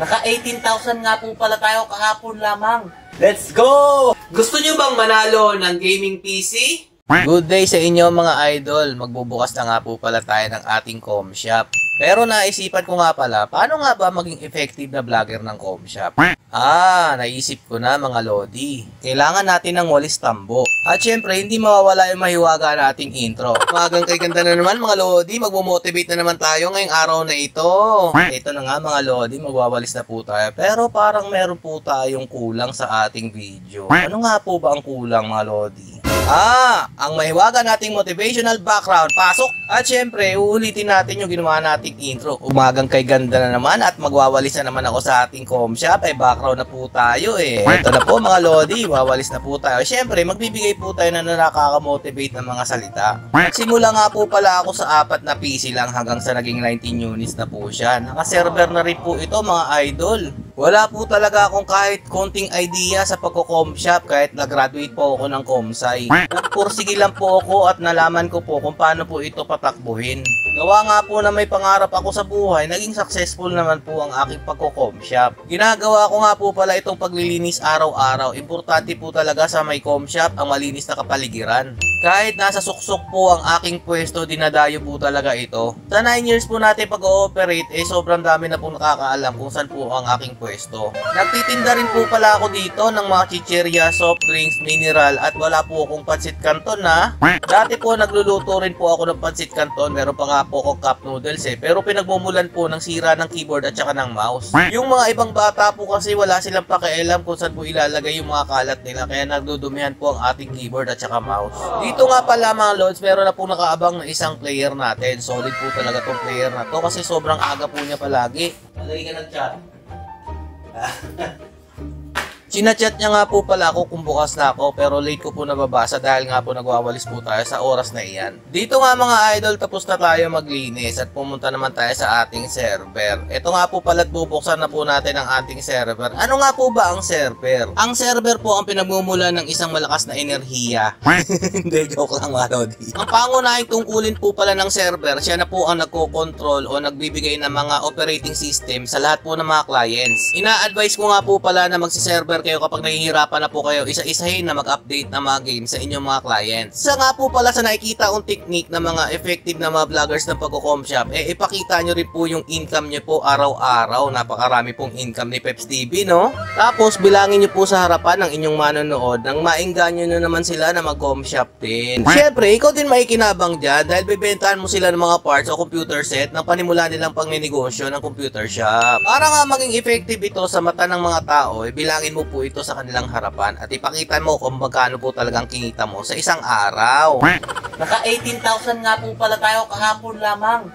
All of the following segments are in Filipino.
Naka 18,000 nga po pala tayo kahapon lamang. Let's go! Gusto nyo bang manalo ng gaming PC? Good day sa inyo mga idol. Magbubukas na nga po pala tayo ng ating com shop. Pero naisipan ko nga pala, paano nga ba maging effective na vlogger ng com shop? Naisip ko na mga lodi. Kailangan natin ng walis tambo. At syempre, hindi mawawala yung mahiwaga nating intro. Magang kay ganda na naman mga lodi, magmo-motivate na naman tayo ngayong araw na ito. Ito na nga mga lodi, magwawalis na po tayo. Pero parang meron po tayong kulang sa ating video. Ano nga po ba ang kulang mga lodi? Ang mahiwaga nating motivational background, pasok! At syempre, uulitin natin yung ginawa nating intro. Umagang kay ganda na naman at magwawalis na naman ako sa ating com shop. Background na po tayo Ito na po mga lodi, wawalis na po tayo. Syempre, magbibigay po tayo na nakaka-motivate ng mga salita. Simula nga po pala ako sa 4 na PC lang hanggang sa naging 19 units na po siya. Naka-server na rin po ito mga idol. Wala po talaga akong kahit konting idea sa pagko-com shop kahit nag-graduate po ako ng comsci. Nagpursige lang po ako at nalaman ko po kung paano po ito patakbuhin. Gawa nga po na may pangarap ako sa buhay, naging successful naman po ang aking pagko-com shop. Ginagawa ko nga po pala itong paglilinis araw-araw. Importante po talaga sa may com shop ang malinis na kapaligiran. Kahit nasa suksok po ang aking pwesto, dinadayo po talaga ito. Sa 9 years po natin pag-ooperate, sobrang dami na po nakakaalam kung saan po ang aking pwesto. Nagtitinda rin po pala ako dito ng mga chichirya, soft drinks, mineral at wala po akong pansit canton na. Dati po nagluluto rin po ako ng pansit canton, meron pa nga po akong cup noodles pero pinagmumulan po ng sira ng keyboard at saka ng mouse. Yung mga ibang bata po kasi wala silang pakialam kung saan po ilalagay yung mga kalat nila kaya nagdudumihan po ang ating keyboard at saka mouse. Dito nga pala mga lods, meron na po nakaabang na isang player natin. Solid po talaga tong player na to kasi sobrang aga po niya palagi. Lagi ka nag-chat. Chinachat niya nga po pala ako kung bukas na ako pero late ko po nababasa dahil nga po nagwawalis po tayo sa oras na iyan. Dito nga mga idol, tapos na tayo maglinis at pumunta naman tayo sa ating server. Ito nga po pala at bubuksan na po natin ang ating server. Ano nga po ba ang server? Ang server po ang pinagmumula ng isang malakas na enerhiya. Hindi, joke lang mga lodi. Ang pangunahing tungkulin po pala ng server, siya na po ang nagko-control o nagbibigay ng mga operating system sa lahat po ng mga clients. Ina-advise ko nga po pala na magsi-server kayo kapag nahihirapan na po kayo isa-isahin na mag-update ng mga games sa inyong mga clients. Isa nga po pala sa nakikita kong technique ng mga effective na mga vloggers ng pagko-com shop, ipakita nyo rin po yung income nyo po araw-araw. Napakarami pong income ni Peps TV, no? Tapos bilangin nyo po sa harapan ng inyong manonood nang maengganyo nyo naman sila na mag-com shop din. Siyempre, ikaw din maikinabang dyan dahil bibentahan mo sila ng mga parts o computer set ng panimula nilang pangnenegosyo ng computer shop. Para nga maging effective ito sa mata ng mga tao, bilangin mo po ito sa kanilang harapan at ipakita mo kung magkano po talagang kinita mo sa isang araw. Naka 18,000 nga po pala tayo kahapon lamang.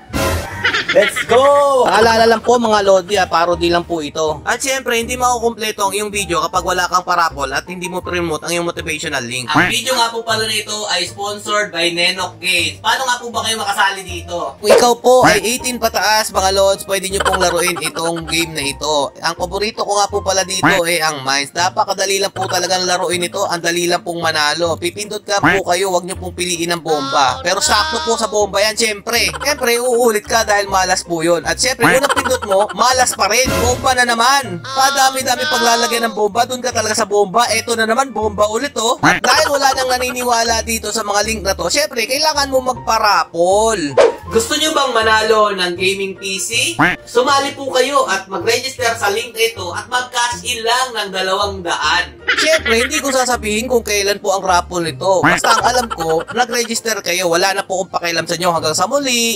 Let's go! Paalala lang po mga lodi, parody lang po ito. At syempre, hindi makukumpleto ang iyong video kapag wala kang parapol at hindi mo promote ang iyong motivational link. Ang video nga po pala nito ay sponsored by Nenok Games. Paano nga po ba kayo makasali dito? Kung ikaw po ay 18 pataas mga lods, pwede nyo pong laruin itong game na ito. Ang paborito ko nga po pala dito ang Mines. Napakadali lang po talagang laruin ito. Ang dali lang pong manalo. Pipindot ka po kayo, wag nyo pong piliin ang bomba. Pero sakto po sa bomba yan, syempre. Syempre, uulit ka dahil malas po yun. At syempre, kung napindot mo, malas pa rin. Bomba na naman. Padami-dami paglalagyan ng bomba, dun ka talaga sa bomba. Eto na naman, bomba ulit At dahil wala nang naniniwala dito sa mga link na to, syempre, kailangan mo magparapol. Gusto nyo bang manalo ng gaming PC? Sumali po kayo at mag-register sa link ito at mag-cash in lang ng 200. Syempre, hindi ko sasabihin kung kailan po ang raffle nito. Basta ang alam ko, nag-register kayo. Wala na po akong pakialam sa inyo hanggang sa muli.